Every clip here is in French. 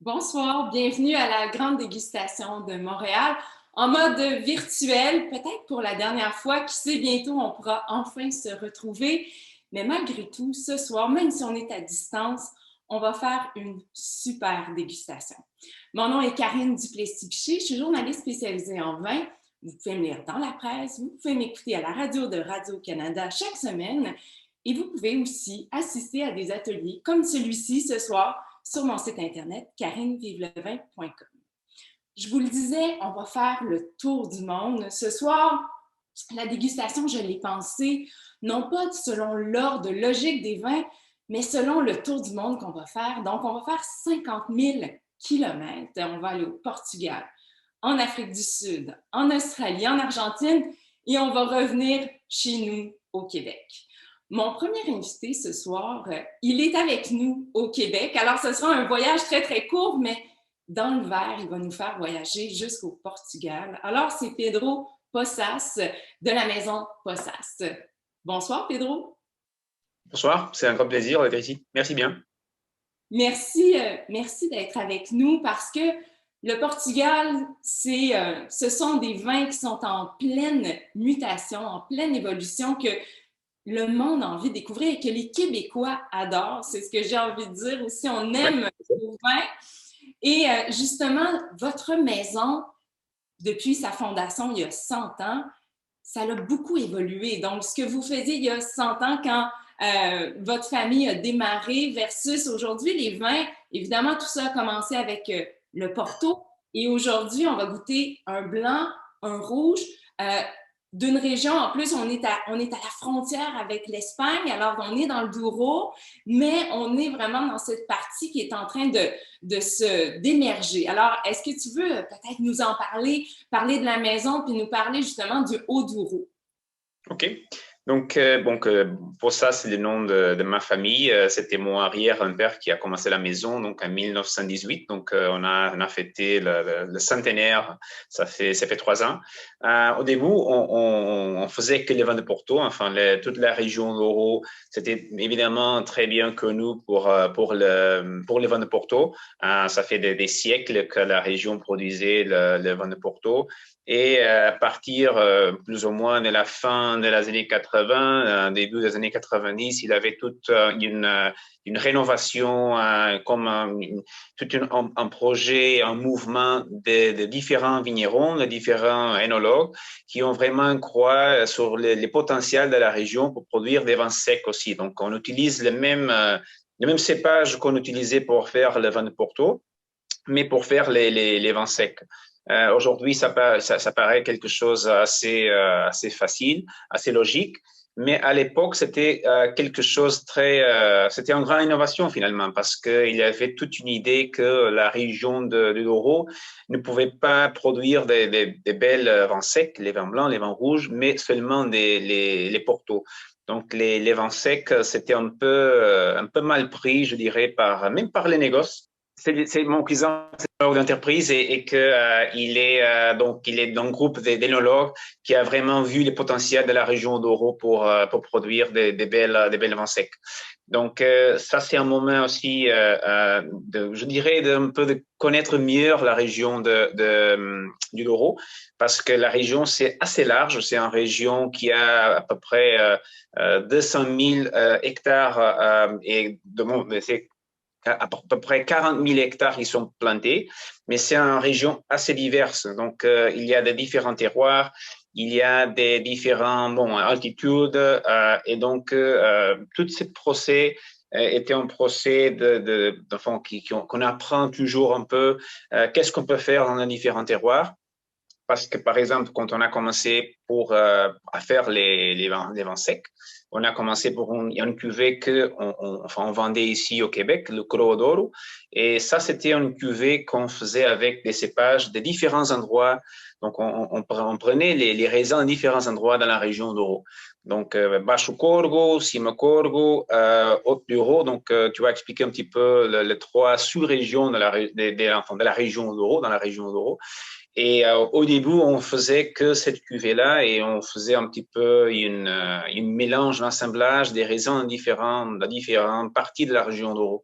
Bonsoir, bienvenue à la grande dégustation de Montréal en mode virtuel, peut-être pour la dernière fois. Qui sait, bientôt on pourra enfin se retrouver. Mais malgré tout, ce soir, même si on est à distance, on va faire une super dégustation. Mon nom est Karine Duplessis-Piché, je suis journaliste spécialisée en vin. Vous pouvez me lire dans la presse, vous pouvez m'écouter à la radio de Radio-Canada chaque semaine et vous pouvez aussi assister à des ateliers comme celui-ci ce soir sur mon site internet karinevivlevin.com. Je vous le disais, on va faire le tour du monde. Ce soir, la dégustation, je l'ai pensée, non pas selon l'ordre logique des vins, mais selon le tour du monde qu'on va faire. Donc, on va faire 50 000 kilomètres. On va aller au Portugal, en Afrique du Sud, en Australie, en Argentine, et on va revenir chez nous au Québec. Mon premier invité ce soir, il est avec nous au Québec. Alors, ce sera un voyage très, très court, mais dans le verre, il va nous faire voyager jusqu'au Portugal. Alors, c'est Pedro Poças de la maison Poças. Bonsoir, Pedro. Bonsoir, c'est un grand plaisir d'être ici. Merci bien. Merci, merci d'être avec nous parce que le Portugal, ce sont des vins qui sont en pleine mutation, en pleine évolution, que le monde a envie de découvrir et que les Québécois adorent. C'est ce que j'ai envie de dire aussi. On aime vos vins. Et justement, votre maison, depuis sa fondation il y a 100 ans, ça a beaucoup évolué. Donc, ce que vous faisiez il y a 100 ans quand votre famille a démarré versus aujourd'hui, les vins, évidemment, tout ça a commencé avec le Porto. Et aujourd'hui, on va goûter un blanc, un rouge. D'une région, en plus, on est à la frontière avec l'Espagne, alors on est dans le Douro, mais on est vraiment dans cette partie qui est en train d'émerger. Alors, est-ce que tu veux peut-être nous en parler, parler de la maison, puis nous parler justement du Haut-Douro? OK. Donc, pour ça, c'est le nom de ma famille. C'était mon arrière-grand-père qui a commencé la maison donc en 1918. Donc, on a fêté le centenaire. Ça fait 3 ans. Au début, on faisait que les vins de Porto. Enfin, toute la région Douro, c'était évidemment très bien connu pour les vins de Porto. Ça fait des siècles que la région produisait le vin de Porto. Et à partir plus ou moins de la fin des années 80, début des années 90, il avait toute une rénovation, tout un projet, un mouvement de différents vignerons, de différents œnologues qui ont vraiment croit sur les potentiels de la région pour produire des vins secs aussi. Donc, on utilise les mêmes cépages qu'on utilisait pour faire le vin de Porto, mais pour faire les vins secs. Aujourd'hui, ça paraît quelque chose assez facile, assez logique, mais à l'époque, c'était quelque chose c'était une grande innovation finalement, parce qu'il y avait toute une idée que la région de Douro ne pouvait pas produire des belles vins secs, les vins blancs, les vins rouges, mais seulement les Portos. Donc les vins secs, c'était un peu mal pris, je dirais, même par les négoces. C'est mon cousin d'entreprise et que il est dans un groupe d'énologues qui a vraiment vu les potentiels de la région Douro pour produire des belles vins secs. Donc ça c'est un moment aussi je dirais d'un peu de connaître mieux la région du Douro, parce que la région c'est assez large, c'est une région qui a à peu près 200 000 hectares et c'est à peu près 40 000 hectares qui sont plantés, mais c'est une région assez diverse. Donc, il y a des différents terroirs, il y a des différentes altitudes, et donc, tout ce procès était un procès qu'on apprend toujours un peu qu'est-ce qu'on peut faire dans les différents terroirs. Parce que, par exemple, quand on a commencé à faire les vins secs, on a commencé pour une cuvée on vendait ici au Québec, le Coroa d'Oro. Et ça, c'était une cuvée qu'on faisait avec des cépages de différents endroits. Donc, on prenait les raisins de différents endroits dans la région d'Oro. Donc, Baixo Corgo, Cima Corgo, Haut-Douro. Donc, tu vas expliquer un petit peu les trois sous-régions de la région d'Oro, dans la région d'Oro. Et au début, on faisait que cette cuvée-là et on faisait un petit peu une mélange, un assemblage des raisins de différentes parties de la région d'Oro.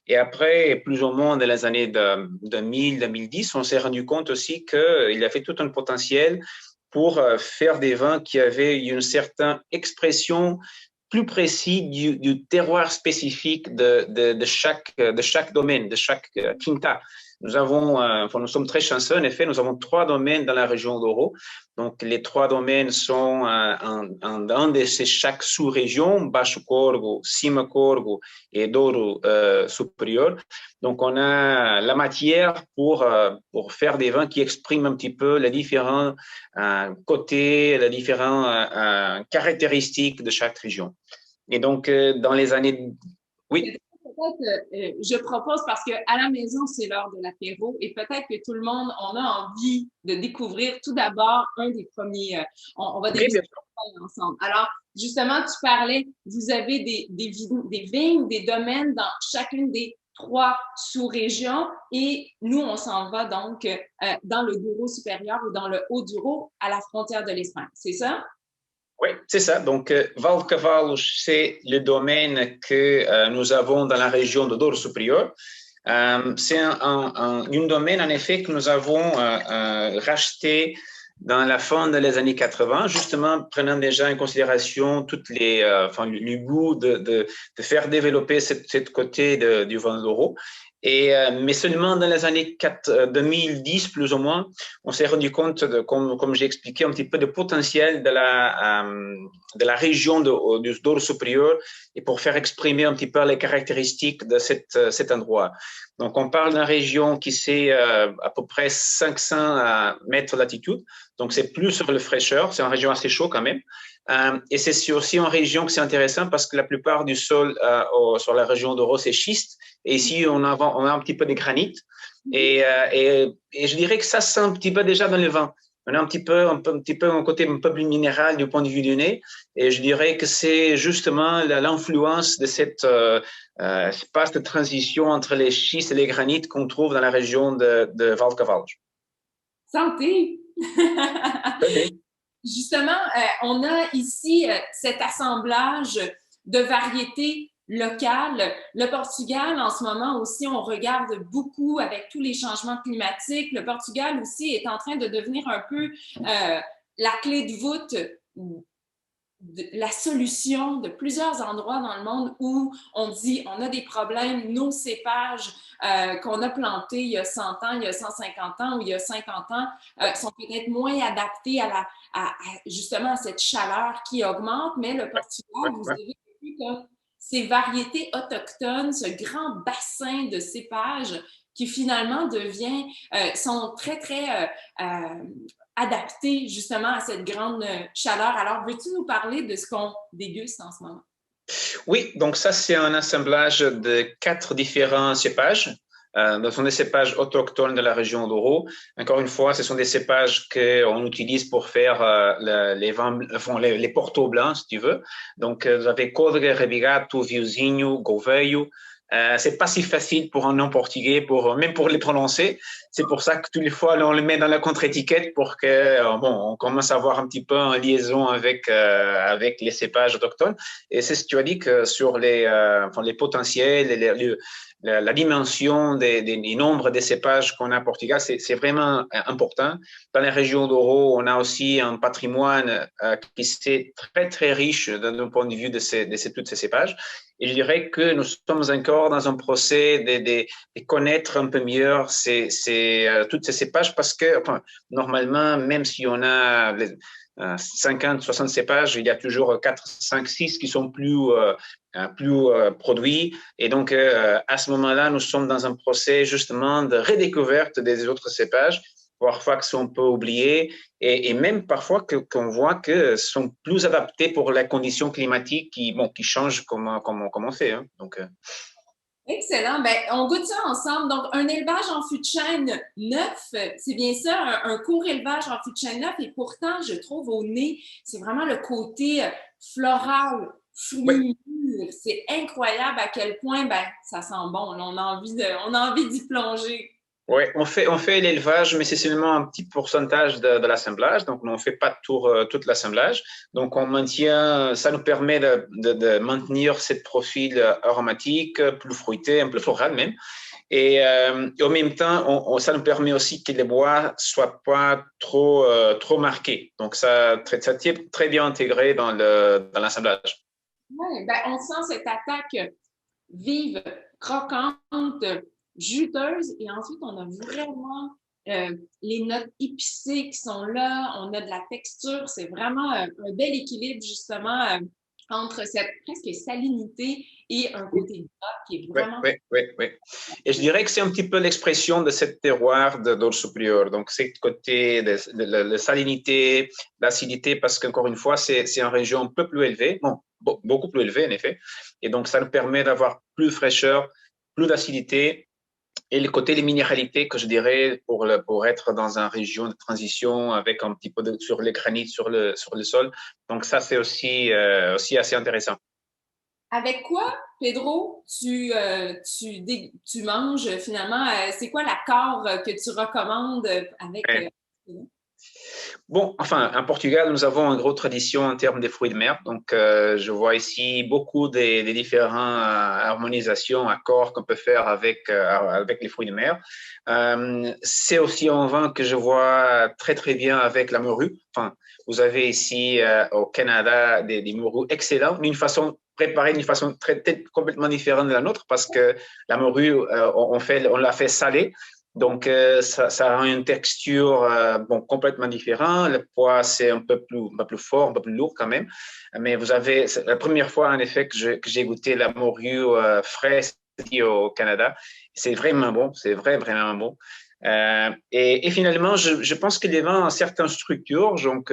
Et après, plus ou moins dans les années 2000-2010, on s'est rendu compte aussi qu'il y avait tout un potentiel pour faire des vins qui avaient une certaine expression plus précise du terroir spécifique de chaque domaine, de chaque quinta. Nous sommes très chanceux. En effet, nous avons 3 domaines dans la région d'Oro. Donc, les 3 domaines sont dans chaque sous-région, Baixo Corgo, Cima Corgo et Douro supérieur. Donc, on a la matière pour faire des vins qui expriment un petit peu les différents côtés, les différentes caractéristiques de chaque région. Et donc, dans les années... Oui. Je propose, parce qu'à la maison, c'est l'heure de l'apéro et peut-être que tout le monde, on a envie de découvrir tout d'abord un des premiers. On va déguster ensemble. Alors, justement, tu parlais, vous avez des vignes, des domaines dans chacune des 3 sous-régions et nous, on s'en va donc dans le Douro supérieur ou dans le Haut-Douro à la frontière de l'Espagne. C'est ça? Oui, c'est ça. Donc, Valcavalos, c'est le domaine que nous avons dans la région de Douro supérieur. C'est un domaine, en effet, que nous avons racheté dans la fin des années 80, justement prenant déjà en considération toutes le goût de faire développer cette côté du vin d'Oro. Mais seulement dans les années 2010, plus ou moins, on s'est rendu compte, comme j'ai expliqué, un petit peu de potentiel de la région du Douro supérieur et pour faire exprimer un petit peu les caractéristiques de cet endroit. Donc, on parle d'une région qui c'est à peu près 500 mètres d'altitude. Donc, c'est plus sur le fraîcheur. C'est une région assez chaude quand même. Et c'est aussi une région que c'est intéressant parce que la plupart du sol sur la région d'Oro, c'est schiste. Et ici, on a un petit peu de granit. Et je dirais que ça sent un petit peu déjà dans le vin. On a un petit peu un côté un peu plus minéral du point de vue du nez. Et je dirais que c'est justement l'influence de cette espace de transition entre les schistes et les granites qu'on trouve dans la région de Valcavalos. Santé! Justement, on a ici cet assemblage de variétés locales. Le Portugal, en ce moment aussi, on regarde beaucoup avec tous les changements climatiques. Le Portugal aussi est en train de devenir un peu la clé de voûte, la solution de plusieurs endroits dans le monde où on dit on a des problèmes, nos cépages qu'on a plantés il y a 100 ans, il y a 150 ans ou il y a 50 ans sont peut-être moins adaptés justement à cette chaleur qui augmente, mais le Portugal, vous avez vu comme ces variétés autochtones, ce grand bassin de cépages qui finalement sont très, très adaptés justement à cette grande chaleur. Alors, veux-tu nous parler de ce qu'on déguste en ce moment? Oui, donc ça, c'est un assemblage de 4 différents cépages. Ce sont des cépages autochtones de la région d'Oro. Encore une fois, ce sont des cépages qu'on utilise pour faire les portos blancs, si tu veux. Donc, vous avez Codre, Revigato, Viosinho, Gouveio. C'est pas si facile pour un nom portugais, même pour les prononcer. C'est pour ça que toutes les fois, on le met dans la contre-étiquette pour que, on commence à avoir un petit peu une liaison avec les cépages autochtones. Et c'est ce que tu as dit que sur les potentiels, la dimension des nombres des cépages qu'on a au Portugal, c'est vraiment important. Dans les régions d'Oro, on a aussi un patrimoine qui est très, très riche d'un point de vue de tous ces cépages. Et je dirais que nous sommes encore dans un procès de connaître un peu mieux toutes ces cépages parce que, normalement, même si on a 50, 60 cépages, il y a toujours 4, 5, 6 qui sont plus produits. Et donc, à ce moment-là, nous sommes dans un procès justement de redécouverte des autres cépages, parfois qui sont un peu oubliés et même parfois qu'on voit que sont plus adaptés pour les conditions climatiques qui changent comme on fait. Hein. Donc, excellent. Ben, on goûte ça ensemble. Donc, un élevage en fût de chêne neuf, c'est bien ça, un court élevage en fût de chêne neuf. Et pourtant, je trouve au nez, c'est vraiment le côté floral, fruit mûr. C'est incroyable à quel point ça sent bon. Là, on a envie d'y plonger. Ouais, on fait l'élevage, mais c'est seulement un petit pourcentage de l'assemblage. Donc, on ne fait pas tout l'assemblage. Donc, on maintient, ça nous permet de maintenir ce profil aromatique, plus fruité, un peu floral même. Et en même temps, ça nous permet aussi que les bois soient pas trop marqués. Donc, ça est très bien intégré dans l'assemblage. Ouais, ben, on sent cette attaque vive, croquante, juteuse, et ensuite on a vraiment les notes épicées qui sont là, on a de la texture, c'est vraiment un bel équilibre justement entre cette presque salinité et un côté gras qui est Oui, vraiment... oui, oui, oui. Et je dirais que c'est un petit peu l'expression de cette terroir d'or supérieur. Donc, c'est côté de la salinité, l'acidité, parce qu'encore une fois, c'est une région un peu plus élevée, bon, beaucoup plus élevée en effet. Et donc, ça nous permet d'avoir plus de fraîcheur, plus d'acidité. Et le côté des minéralités que je dirais pour être dans une région de transition avec un petit peu sur les granites, sur le sol. Donc, ça, c'est aussi assez intéressant. Avec quoi, Pedro, tu manges finalement? C'est quoi l'accord que tu recommandes avec... Ouais. Bon, enfin, en Portugal, nous avons une grosse tradition en termes de fruits de mer. Donc, je vois ici beaucoup des différentes harmonisations, accords qu'on peut faire avec les fruits de mer. C'est aussi un vin que je vois très, très bien avec la morue. Enfin, vous avez ici au Canada des morues excellents, d'une façon préparée d'une façon complètement différente de la nôtre parce que la morue, on l'a fait salée. Donc, ça a une texture bon, complètement différente. Le poids, c'est un peu plus fort, un peu plus lourd quand même. Mais vous avez, c'est la première fois, en effet, que j'ai goûté la morue fraîche ici au Canada. C'est vraiment bon, c'est vraiment bon. Et finalement, je pense que les vins ont certaines structures, donc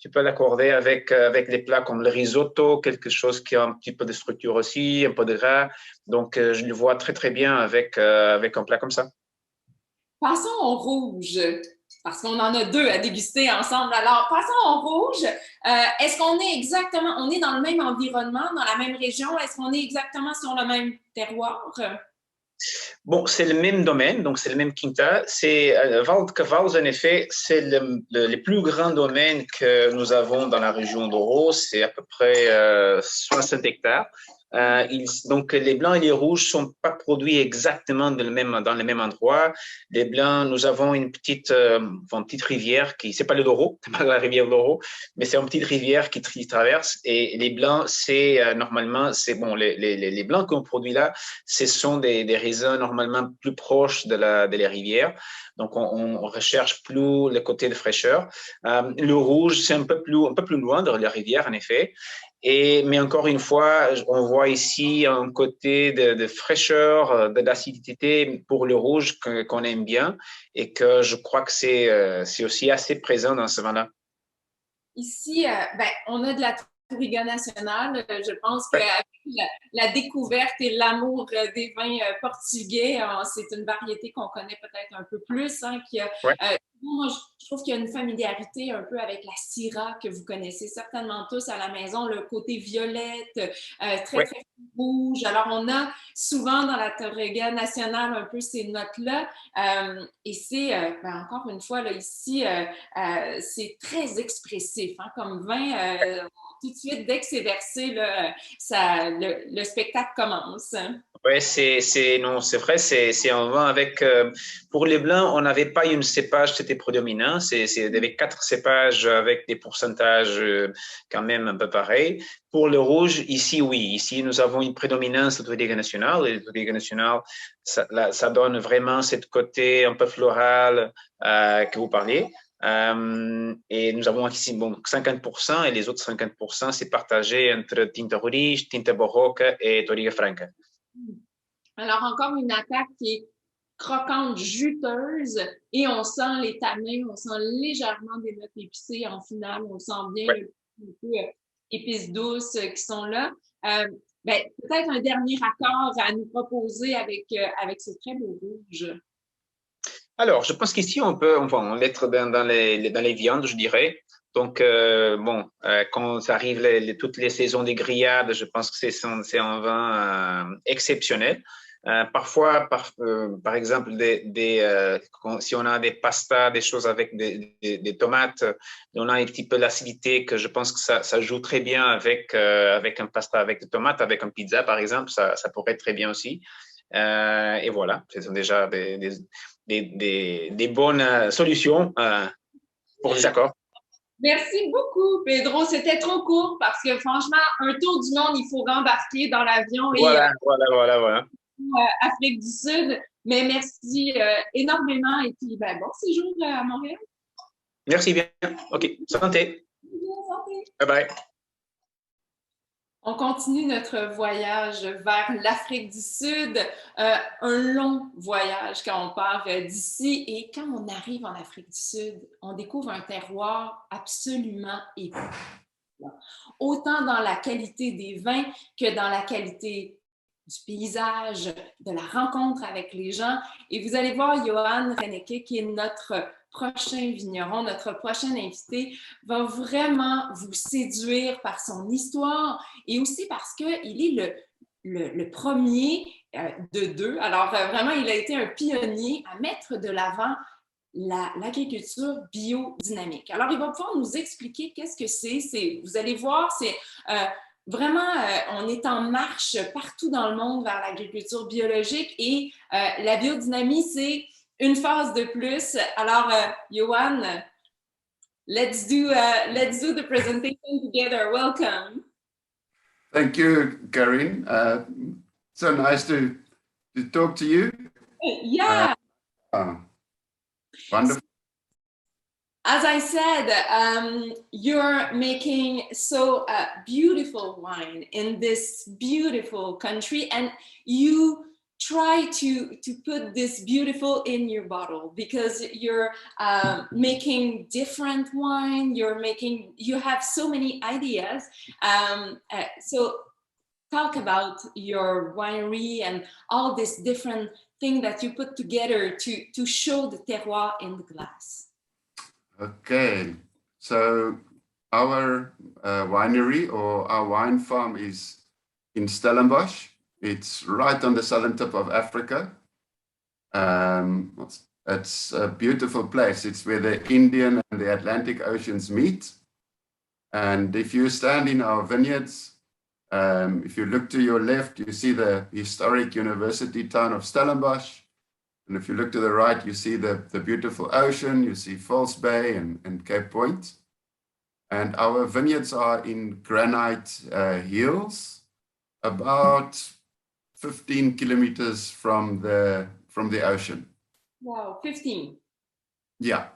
tu peux l'accorder avec les plats comme le risotto, quelque chose qui a un petit peu de structure aussi, un peu de gras. Donc, je le vois très, très bien avec un plat comme ça. Passons au rouge, parce qu'on en a deux à déguster ensemble. Alors, passons au rouge. Est-ce qu'on est exactement, on est dans le même environnement, dans la même région? Est-ce qu'on est exactement sur le même terroir? Bon, c'est le même domaine, donc c'est le même quinta. C'est Val de Cavals, en effet, c'est le plus grand domaine que nous avons dans la région d'Oro. C'est à peu près 60 hectares. Donc, les blancs et les rouges sont pas produits exactement dans le même endroit. Les blancs, nous avons une petite rivière qui, c'est pas le Douro, c'est pas la rivière Douro, mais c'est une petite rivière qui traverse. Et les blancs, c'est normalement, c'est bon, les blancs qu'on produit là, ce sont des raisins normalement plus proches de la rivière. Donc, on recherche plus le côté de fraîcheur. Le rouge, c'est un peu plus loin de la rivière, en effet. Mais encore une fois, on voit ici un côté de fraîcheur, d'acidité pour le rouge qu'on aime bien et que je crois que c'est aussi assez présent dans ce vin-là. Ici, ben, on a de la Touriga nationale. Je pense Ouais, qu'avec la découverte et l'amour des vins portugais, c'est une variété qu'on connaît peut-être un peu plus, hein, ouais, moi, je trouve qu'il y a une familiarité un peu avec la Syrah que vous connaissez certainement tous à la maison, le côté violette, très, ouais. très rouge. Alors, on a souvent dans la Touriga nationale un peu ces notes-là. Et c'est, ben, encore une fois, là, ici, c'est très expressif hein, comme vin. Tout de suite, dès que c'est versé, là, le spectacle commence. Ouais, non, c'est vrai, c'est un vin avec, pour les blancs, on n'avait pas une cépage, c'était prédominant, il y avait quatre cépages avec des pourcentages quand même un peu pareils. Pour le rouge, ici, oui, ici, nous avons une prédominance de Touriga nationale, et le Touriga national, ça donne vraiment ce côté un peu floral que vous parlez. Et nous avons ici bon, 50% et les autres 50%, c'est partagé entre Tinta Roriz, Tinta Barroca et Touriga Franca. Alors, encore une attaque qui est croquante, juteuse, et on sent les tanins, on sent légèrement des notes épicées en finale, on sent bien Ouais. le un peu épices douces qui sont là. Euh, ben, peut-être un dernier accord à nous proposer avec ce très beau rouge. Alors, je pense qu'ici, on va en mettre dans les viandes, je dirais. Donc, bon, quand ça arrive toutes les saisons des grillades, je pense que c'est un vin exceptionnel. Parfois, par exemple, si on a des pastas, des choses avec des tomates, on a un petit peu l'acidité que je pense que ça joue très bien avec un pasta avec des tomates, avec un pizza, par exemple, ça pourrait être très bien aussi. Et voilà, ce sont déjà des bonnes solutions pour les accords. Merci beaucoup, Pedro. C'était trop court parce que franchement, un tour du monde, il faut rembarquer dans l'avion et Voilà. Afrique du Sud. Mais merci énormément et puis ben, bon séjour à Montréal. Merci bien. OK. Santé. Bye bye. On continue notre voyage vers l'Afrique du Sud, un long voyage quand on part d'ici et quand on arrive en Afrique du Sud, on découvre un terroir absolument époustouflant, autant dans la qualité des vins que dans la qualité du paysage, de la rencontre avec les gens. Et vous allez voir Johan Rennecke, qui est notre prochain vigneron, notre prochain invité, va vraiment vous séduire par son histoire et aussi parce qu'il est le premier de deux. Alors, vraiment, il a été un pionnier à mettre de l'avant l'agriculture biodynamique. Alors, il va pouvoir nous expliquer qu'est-ce que c'est. Vous allez voir, c'est vraiment, on est en marche partout dans le monde vers l'agriculture biologique et la biodynamie, c'est une phase de plus. Alors, Johan, let's do the presentation together. Welcome. Thank you, Karine. So nice to talk to you. Yeah. Wonderful. As I said, you're making so beautiful wine in this beautiful country, and you try to put this beautiful in your bottle because you're making different wine. You have so many ideas. So talk about your winery and all these different things that you put together to show the terroir in the glass. Okay, so our winery or our wine farm is in Stellenbosch. It's right on the southern tip of Africa. It's a beautiful place. It's where the Indian and the Atlantic Oceans meet. And if you stand in our vineyards, if you look to your left, you see the historic university town of Stellenbosch. And if you look to the right, you see the beautiful ocean, you see False Bay and Cape Point. And our vineyards are in granite hills, about 15 kilometers from the ocean. Wow, 15. Yeah.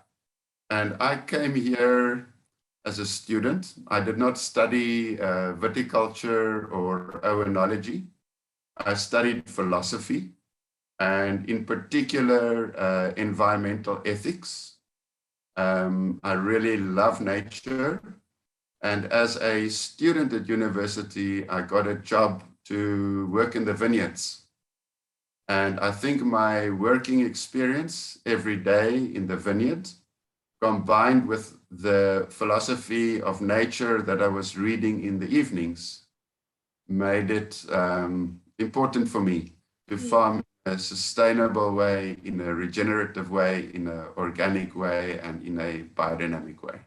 And I came here as a student. I did not study viticulture or oenology. I studied philosophy, and in particular, environmental ethics. I really love nature. And as a student at university, I got a job to work in the vineyards. And I think my working experience every day in the vineyard, combined with the philosophy of nature that I was reading in the evenings, made it important for me to farm in a sustainable way, in a regenerative way, in an organic way, and in a biodynamic way.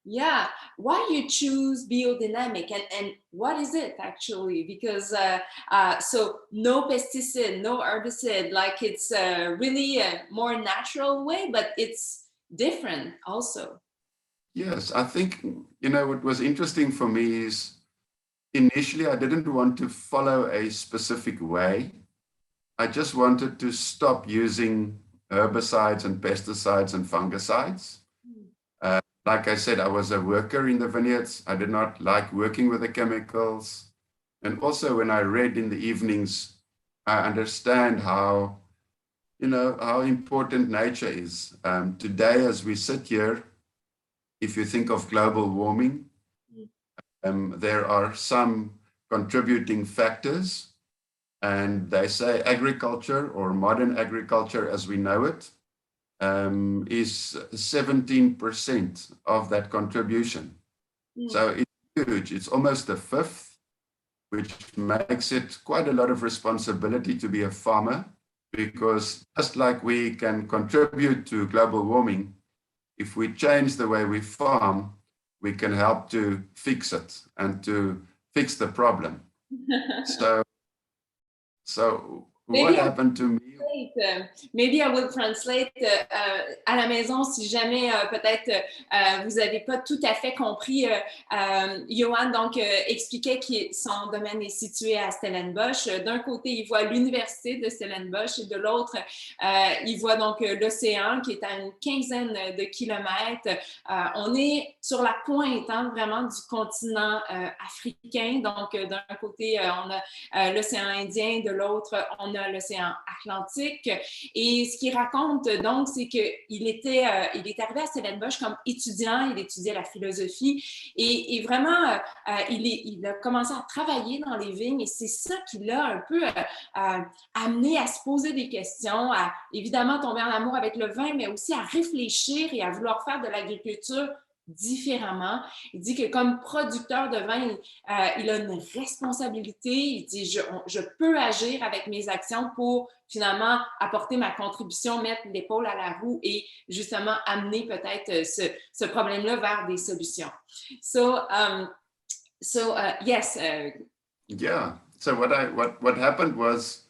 Yeah, why you choose biodynamic and what is it actually? Because so no pesticide, no herbicide, like it's really a more natural way, but it's different also. Yes, I think, what was interesting for me is initially I didn't want to follow a specific way. I just wanted to stop using herbicides and pesticides and fungicides. Like I said, I was a worker in the vineyards. I did not like working with the chemicals. And also when I read in the evenings, I understand how important nature is. Today, as we sit here, if you think of global warming, there are some contributing factors. And they say agriculture, or modern agriculture as we know it, is 17% of that contribution. So it's huge. It's almost a fifth. which makes it quite a lot of responsibility to be a farmer, because just like we can contribute to global warming, if we change the way we farm, we can help to fix it and to fix the problem. So what happened to me? Maybe I will translate à la maison si jamais peut-être vous n'avez pas tout à fait compris. Johan donc expliquait que son domaine est situé à Stellenbosch. D'un côté, il voit l'université de Stellenbosch et de l'autre, il voit donc l'océan qui est à une quinzaine de kilomètres. On est sur la pointe vraiment du continent africain. Donc, d'un côté, on a l'océan Indien, de l'autre, on a l'océan Atlantique. Et ce qu'il raconte, donc, c'est qu'il il est arrivé à Stellenbosch comme étudiant, il étudiait la philosophie et vraiment, il a commencé à travailler dans les vignes et c'est ça qui l'a un peu amené à se poser des questions, à évidemment tomber en amour avec le vin, mais aussi à réfléchir et à vouloir faire de l'agriculture différemment. Il dit que comme producteur de vin, il a une responsabilité. Il dit, je peux agir avec mes actions pour finalement apporter ma contribution, mettre l'épaule à la roue et justement amener peut-être ce problème-là vers des solutions. Yes. Yeah. So what happened was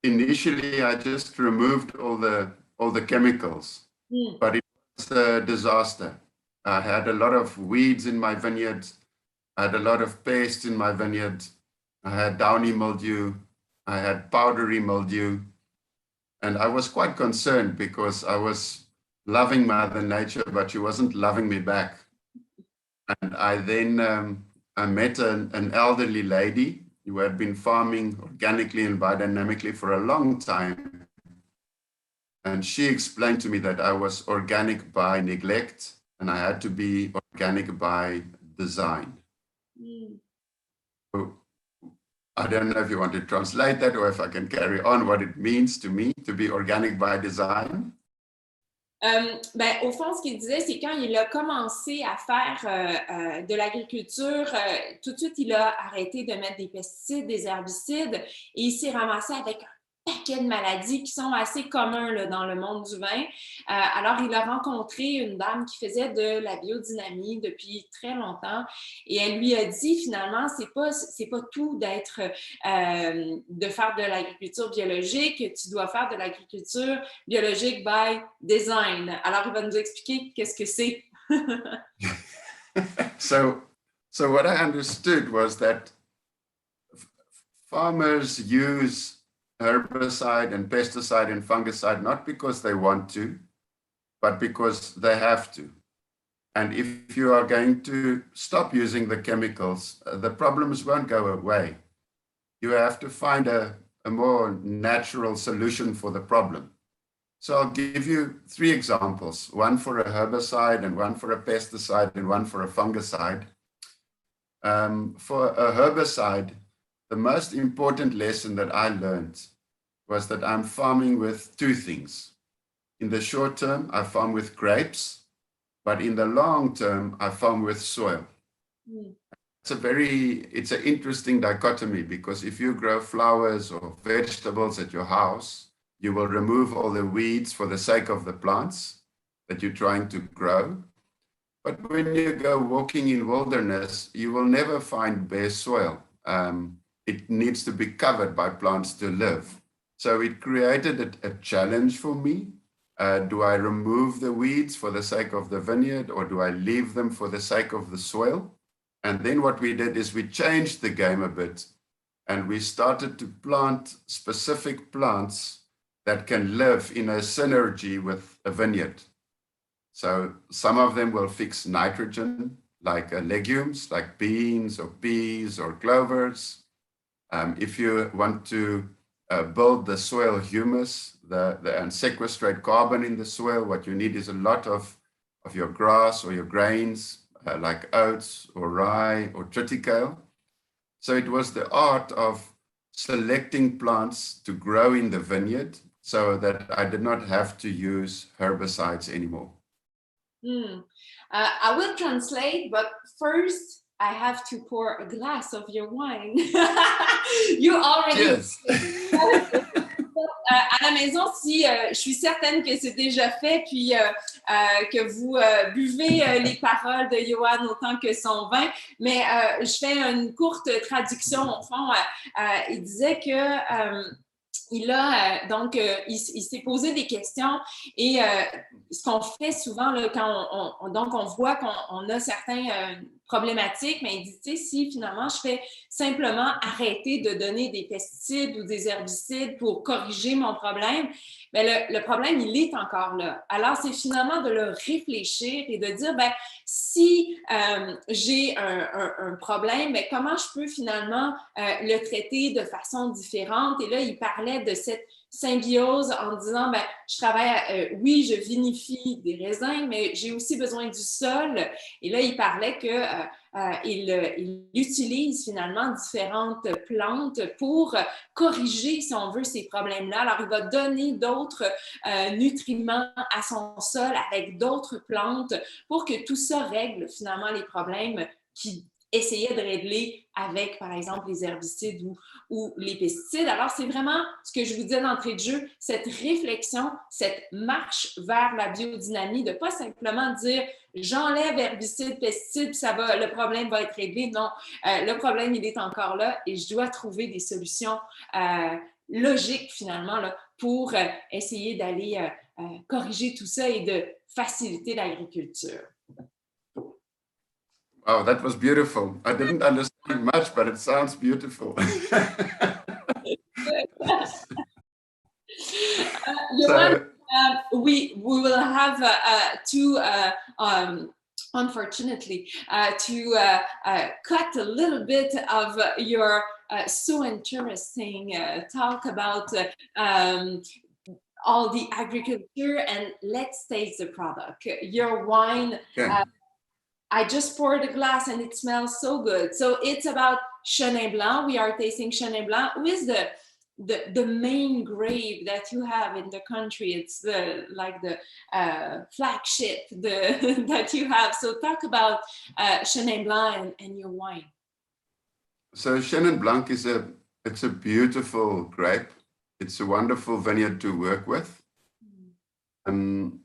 initially I just removed all the chemicals, but it was a disaster. I had a lot of weeds in my vineyard. I had a lot of pests in my vineyard. I had downy mildew. I had powdery mildew. And I was quite concerned because I was loving Mother Nature, but she wasn't loving me back. And I then I met an elderly lady who had been farming organically and biodynamically for a long time. And she explained to me that I was organic by neglect, and I had to be organic by design. So, I don't know if you want to translate that or if I can carry on what it means to me to be organic by design. Au fond, ce qu'il disait, c'est quand il a commencé à faire de l'agriculture, tout de suite, il a arrêté de mettre des pesticides, des herbicides et il s'est ramassé avec un paquet de maladies qui sont assez communs là, dans le monde du vin. Alors, il a rencontré une dame qui faisait de la biodynamie depuis très longtemps et elle lui a dit finalement, c'est pas tout d'être, de faire de l'agriculture biologique, tu dois faire de l'agriculture biologique by design. Alors, il va nous expliquer qu'est-ce que c'est. So what I understood was that farmers use herbicide and pesticide and fungicide not because they want to, but because they have to. And if you are going to stop using the chemicals, the problems won't go away. You have to find a more natural solution for the problem. So I'll give you 3 examples, one for a herbicide and one for a pesticide and one for a fungicide. For a herbicide, the most important lesson that I learned was that I'm farming with 2 things. In the short term, I farm with grapes, but in the long term, I farm with soil. It's an interesting dichotomy because if you grow flowers or vegetables at your house, you will remove all the weeds for the sake of the plants that you're trying to grow. But when you go walking in wilderness, you will never find bare soil. It needs to be covered by plants to live. So it created a challenge for me. Do I remove the weeds for the sake of the vineyard or do I leave them for the sake of the soil? And then what we did is we changed the game a bit and we started to plant specific plants that can live in a synergy with a vineyard. So some of them will fix nitrogen, like legumes, like beans or peas or clovers. If you want to build the soil humus and sequestrate carbon in the soil, what you need is a lot of your grass or your grains, like oats or rye or triticale. So it was the art of selecting plants to grow in the vineyard so that I did not have to use herbicides anymore. I will translate, but first, I have to pour a glass of your wine. You already... Yes. À la maison, si je suis certaine que c'est déjà fait, puis que vous buvez les paroles de Johan autant que son vin, mais je fais une courte traduction. Au fond, il disait que il s'est posé des questions et ce qu'on fait souvent là, quand on voit qu'on a certains problématiques, mais il dit, tu sais, si finalement je fais simplement arrêter de donner des pesticides ou des herbicides pour corriger mon problème, bien, le problème, il est encore là. Alors, c'est finalement de le réfléchir et de dire, ben, si j'ai un problème, bien, comment je peux finalement le traiter de façon différente? Et là, il parlait de cette symbiose en disant, ben, je travaille, oui, je vinifie des raisins, mais j'ai aussi besoin du sol. Et là, il parlait que il utilise finalement différentes plantes pour corriger, si on veut, ces problèmes-là. Alors, il va donner d'autres nutriments à son sol avec d'autres plantes pour que tout ça règle finalement les problèmes qui essayaient de régler avec, par exemple, les herbicides ou les pesticides. Alors, c'est vraiment ce que je vous disais d'entrée de jeu, cette réflexion, cette marche vers la biodynamie, de ne pas simplement dire j'enlève herbicides, pesticides, puis le problème va être réglé. Non, le problème, il est encore là et je dois trouver des solutions logiques, finalement, là, pour essayer d'aller corriger tout ça et de faciliter l'agriculture. Wow, that was beautiful. I didn't understand much, but it sounds beautiful. We will have unfortunately, to cut a little bit of your so interesting talk about all the agriculture, and let's taste the product. Your wine. Yeah. I just poured a glass and it smells so good. So it's about Chenin Blanc. We are tasting Chenin Blanc. Who is the main grape that you have in the country? It's the flagship that you have. So talk about Chenin Blanc and your wine. So Chenin Blanc it's a beautiful grape. It's a wonderful vineyard to work with. And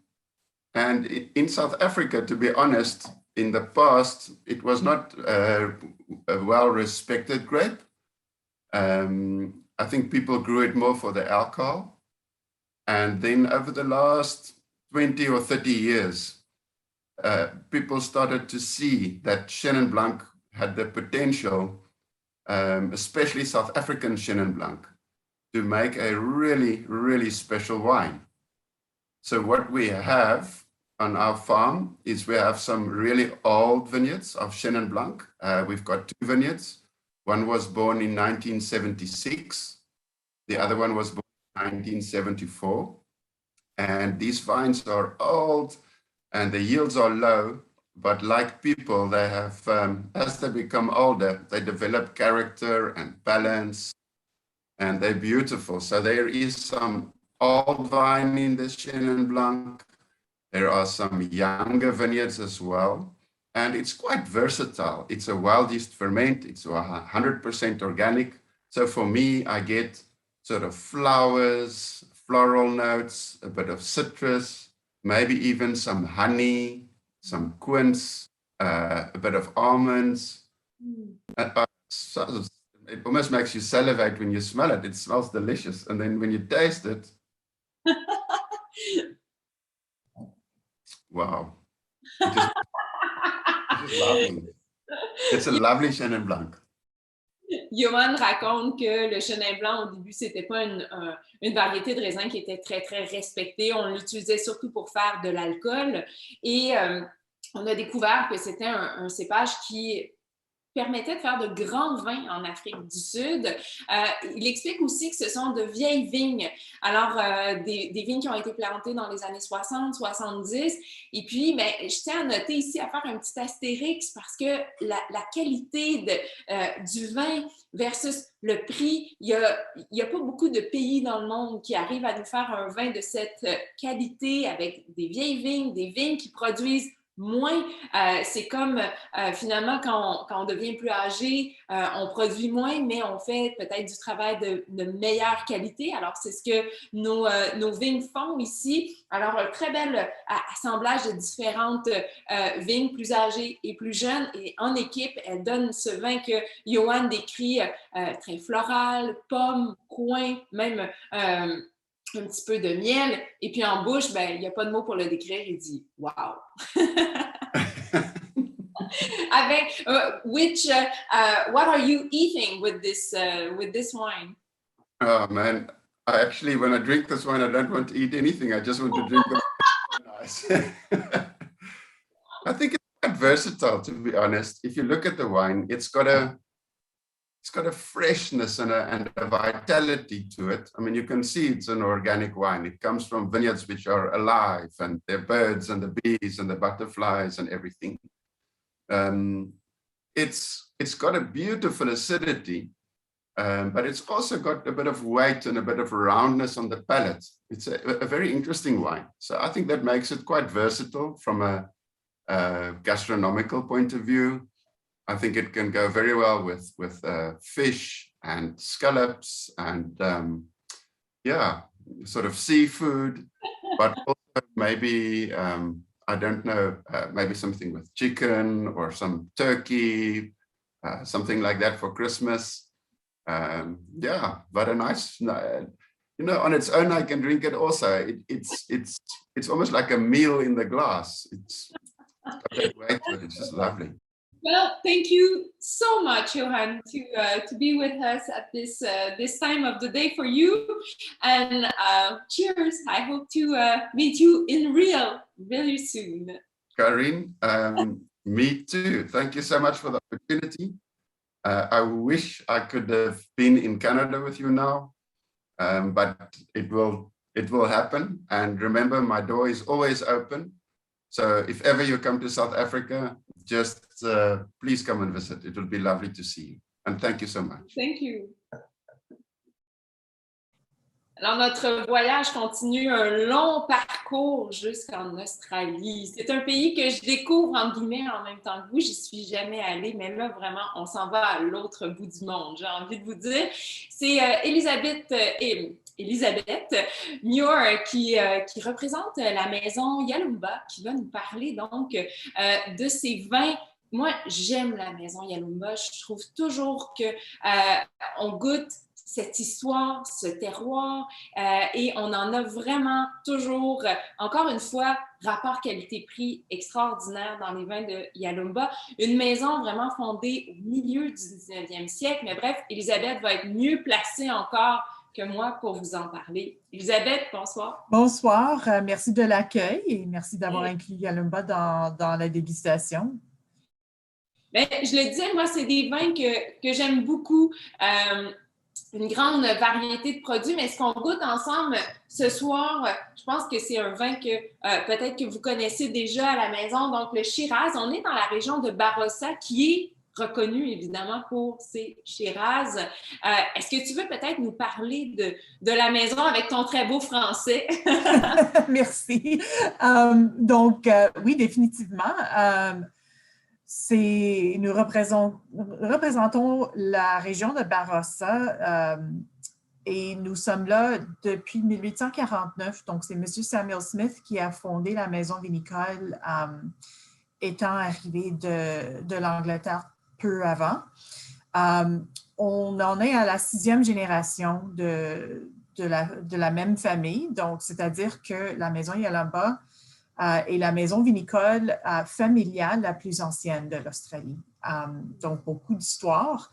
in South Africa, to be honest, in the past, it was not a well-respected grape. I think people grew it more for the alcohol. And then over the last 20 or 30 years, people started to see that Chenin Blanc had the potential, especially South African Chenin Blanc, to make a really, really special wine. So what we have on our farm is we have some really old vineyards of Chenin Blanc. We've got 2 vineyards. One was born in 1976. The other one was born in 1974. And these vines are old and the yields are low, but like people, they have, as they become older, they develop character and balance, and they're beautiful. So there is some old vine in the Chenin Blanc. There are some younger vineyards as well, and it's quite versatile. It's a wild yeast ferment. It's 100% organic. So for me, I get sort of flowers, floral notes, a bit of citrus, maybe even some honey, some quince, a bit of almonds. It almost makes you salivate when you smell it. It smells delicious. And then when you taste it, wow. It's lovely. It's a lovely Chenin Blanc. Johan raconte que le Chenin Blanc, au début, c'était pas une variété de raisin qui était très, très respectée. On l'utilisait surtout pour faire de l'alcool. Et on a découvert que c'était un cépage qui permettait de faire de grands vins en Afrique du Sud. Il explique aussi que ce sont de vieilles vignes. Alors, des vignes qui ont été plantées dans les années 60, 70. Et puis, ben, je tiens à noter ici, à faire un petit astérix parce que la qualité du vin versus le prix, il y a pas beaucoup de pays dans le monde qui arrivent à nous faire un vin de cette qualité avec des vieilles vignes, des vignes qui produisent moins. C'est comme finalement quand on devient plus âgé, on produit moins, mais on fait peut-être du travail de meilleure qualité. Alors, c'est ce que nos vignes font ici. Alors, un très bel assemblage de différentes vignes plus âgées et plus jeunes. Et en équipe, elles donnent ce vin que Johan décrit très floral, pomme, coin, même un petit peu de miel. Et puis en bouche, ben, il n'y a pas de mot pour le décrire. Il dit « Wow! » Avec, what are you eating with this wine? Oh man, actually, when I drink this wine, I don't want to eat anything. I just want to drink the nice. I think it's quite versatile, to be honest. If you look at the wine, it's got a freshness and a vitality to it. I mean, you can see it's an organic wine. It comes from vineyards which are alive, and the birds and the bees and the butterflies and everything. It's got a beautiful acidity, but it's also got a bit of weight and a bit of roundness on the palate. It's a very interesting wine. So I think that makes it quite versatile from a gastronomical point of view. I think it can go very well with fish and scallops and yeah, sort of seafood, but also maybe I don't know, maybe something with chicken or some turkey, something like that for Christmas. Yeah, but a nice, you know, on its own, I can drink it also. It's almost like a meal in the glass. It's got that weight, but it's just lovely. Well, thank you so much, Johan, to be with us at this time of the day for you. And cheers. I hope to meet you in real really soon. Karine, me too. Thank you so much for the opportunity. I wish I could have been in Canada with you now, but it will happen. And remember, my door is always open. So if ever you come to South Africa, just please come and visit. It will be lovely to see you. And thank you so much. Thank you. Alors, notre voyage continue un long parcours jusqu'en Australie. C'est un pays que je découvre, entre guillemets, en même temps que vous. J'y suis jamais allée, mais là, vraiment, on s'en va à l'autre bout du monde, j'ai envie de vous dire. C'est Elisabeth Muir qui représente la maison Yalumba, qui va nous parler donc de ses vins. Moi, j'aime la maison Yalumba. Je trouve toujours qu'on goûte cette histoire, ce terroir, et on en a vraiment toujours, encore une fois, rapport qualité-prix extraordinaire dans les vins de Yalumba. Une maison vraiment fondée au milieu du 19e siècle, mais bref, Elisabeth va être mieux placée encore que moi pour vous en parler. Elisabeth, bonsoir. Bonsoir, merci de l'accueil et merci d'avoir inclus Yalumba dans la dégustation. Bien, je le disais, moi, c'est des vins que j'aime beaucoup. Une grande variété de produits, mais ce qu'on goûte ensemble ce soir, je pense que c'est un vin que peut-être que vous connaissez déjà à la maison, donc le Shiraz. On est dans la région de Barossa, qui est reconnue évidemment pour ses Shiraz. Est-ce que tu veux peut-être nous parler de la maison avec ton très beau français? Merci. Donc, oui, définitivement. Nous représentons la région de Barossa et nous sommes là depuis 1849. Donc, c'est M. Samuel Smith qui a fondé la maison vinicole étant arrivé de l'Angleterre peu avant. On en est à la 6e génération de la même famille. Donc, c'est-à-dire que la maison Yalumba est la maison vinicole familiale la plus ancienne de l'Australie. Donc, beaucoup d'histoire,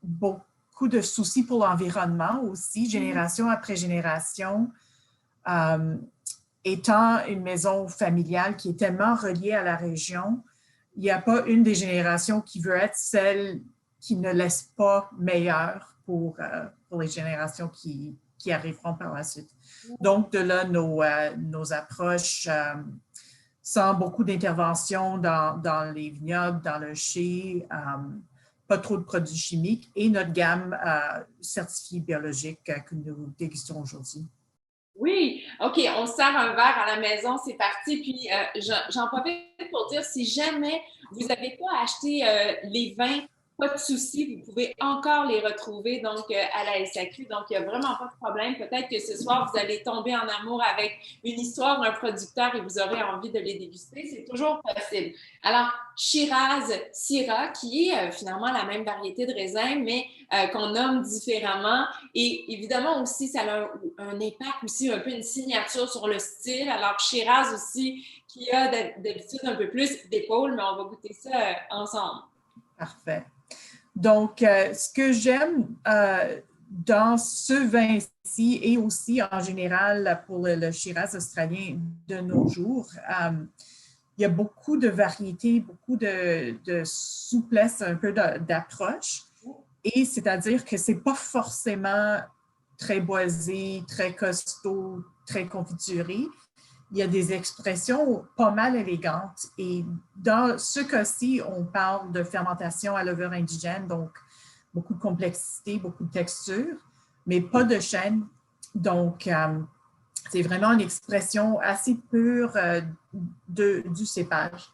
beaucoup de soucis pour l'environnement aussi, génération après génération. Étant une maison familiale qui est tellement reliée à la région, il n'y a pas une des générations qui veut être celle qui ne laisse pas meilleure pour les générations qui arriveront par la suite. Donc, de là, nos approches sans beaucoup d'intervention dans les vignobles, dans le chai, pas trop de produits chimiques et notre gamme certifiée biologique que nous dégustons aujourd'hui. Oui, OK, on se sert un verre à la maison, c'est parti. Puis j'en profite pour dire, si jamais vous n'avez pas acheté les vins, pas de souci, vous pouvez encore les retrouver donc à la SAQ. Donc, il n'y a vraiment pas de problème. Peut-être que ce soir, vous allez tomber en amour avec une histoire d'un producteur et vous aurez envie de les déguster. C'est toujours possible. Alors, Shiraz Syrah, qui est finalement la même variété de raisin, mais qu'on nomme différemment. Et évidemment aussi, ça a un impact aussi, un peu une signature sur le style. Alors, Shiraz aussi, qui a d'habitude un peu plus d'épaule, mais on va goûter ça ensemble. Parfait. Donc, ce que j'aime dans ce vin-ci et aussi en général pour le Shiraz australien de nos jours, il y a beaucoup de variétés, beaucoup de souplesse, un peu d'approche. Et c'est-à-dire que ce n'est pas forcément très boisé, très costaud, très confituré. Il y a des expressions pas mal élégantes. Et dans ce cas-ci, on parle de fermentation à levure indigène, donc beaucoup de complexité, beaucoup de texture, mais pas de chêne. Donc, c'est vraiment une expression assez pure du cépage.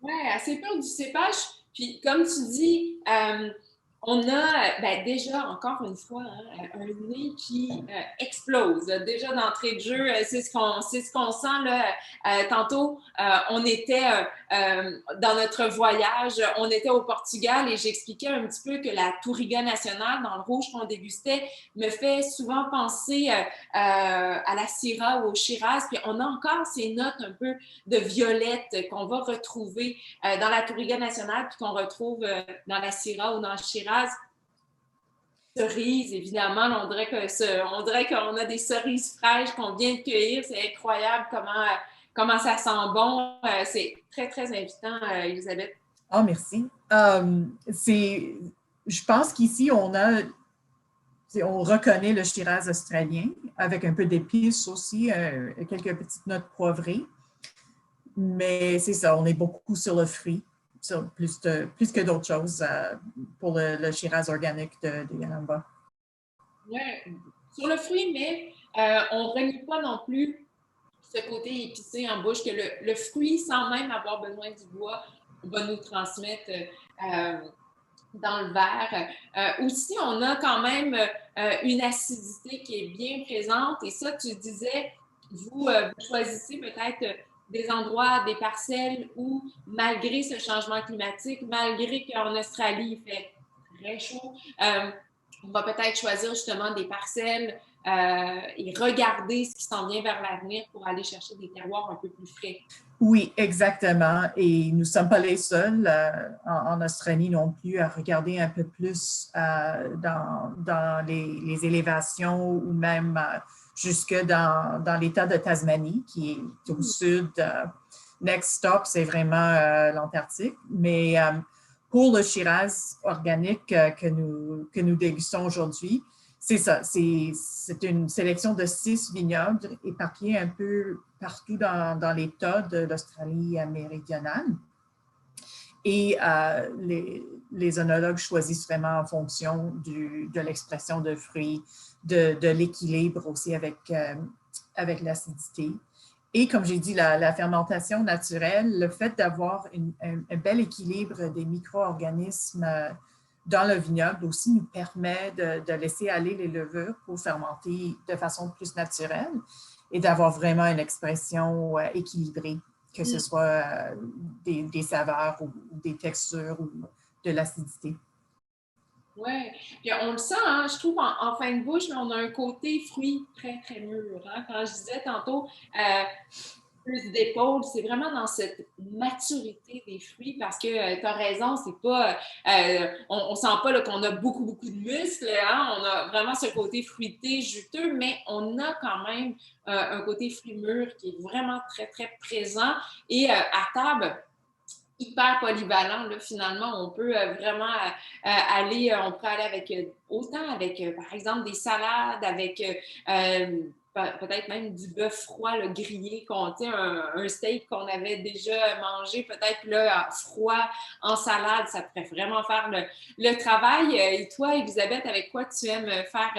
Oui, assez pur du cépage. Puis, comme tu dis, on a déjà, encore une fois, hein, un nez qui explose. Déjà d'entrée de jeu, c'est ce qu'on sent là. Tantôt, on était dans notre voyage, on était au Portugal et j'expliquais un petit peu que la Touriga nationale, dans le rouge qu'on dégustait, me fait souvent penser à la Syrah ou au Shiraz. Puis on a encore ces notes un peu de violette qu'on va retrouver dans la Touriga nationale puis qu'on retrouve dans la Syrah ou dans le Shiraz. Cerises, évidemment, on dirait qu'on a des cerises fraîches qu'on vient de cueillir. C'est incroyable comment ça sent bon. C'est très, très invitant, Elisabeth. Ah, merci. Je pense qu'ici, on reconnaît le Shiraz australien avec un peu d'épices aussi, quelques petites notes poivrées. Mais c'est ça, on est beaucoup sur le fruit, plus que d'autres choses pour le Shiraz organique de Yalamba. Oui, sur le fruit, mais on ne renie pas non plus ce côté épicé en bouche que le fruit, sans même avoir besoin du bois, va nous transmettre dans le verre. Aussi, on a quand même une acidité qui est bien présente. Et ça, tu disais, vous choisissez peut-être des endroits, des parcelles où, malgré ce changement climatique, malgré qu'en Australie, il fait très chaud, on va peut-être choisir justement des parcelles et regarder ce qui s'en vient vers l'avenir pour aller chercher des terroirs un peu plus frais. Oui, exactement. Et nous ne sommes pas les seuls en Australie non plus à regarder un peu plus dans les élévations ou même jusque dans l'État de Tasmanie, qui est au sud. Next stop, c'est vraiment l'Antarctique. Mais pour le Shiraz organique que nous dégustons aujourd'hui, c'est ça, c'est une sélection de 6 vignobles éparpillés un peu partout dans l'État de l'Australie méridionale. Et les œnologues choisissent vraiment en fonction de l'expression de fruits, de l'équilibre aussi avec l'acidité. Et comme j'ai dit, la fermentation naturelle, le fait d'avoir un bel équilibre des micro-organismes dans le vignoble aussi nous permet de laisser aller les levures pour fermenter de façon plus naturelle et d'avoir vraiment une expression équilibrée, que ce soit des saveurs ou des textures ou de l'acidité. Oui, puis on le sent, hein, je trouve, en fin de bouche, on a un côté fruit très, très mûr. Hein. Quand je disais tantôt, plus d'épaule, c'est vraiment dans cette maturité des fruits parce que tu as raison, c'est pas, on sent pas qu'on a beaucoup, beaucoup de muscles, hein? On a vraiment ce côté fruité, juteux, mais on a quand même un côté fruit mûr qui est vraiment très, très présent. Et à table, hyper polyvalent, là, finalement, on peut vraiment aller avec autant avec, par exemple, des salades, avec peut-être même du bœuf froid, là, grillé, un steak qu'on avait déjà mangé, peut-être là, froid en salade, ça pourrait vraiment faire le travail. Et toi, Elisabeth, avec quoi tu aimes faire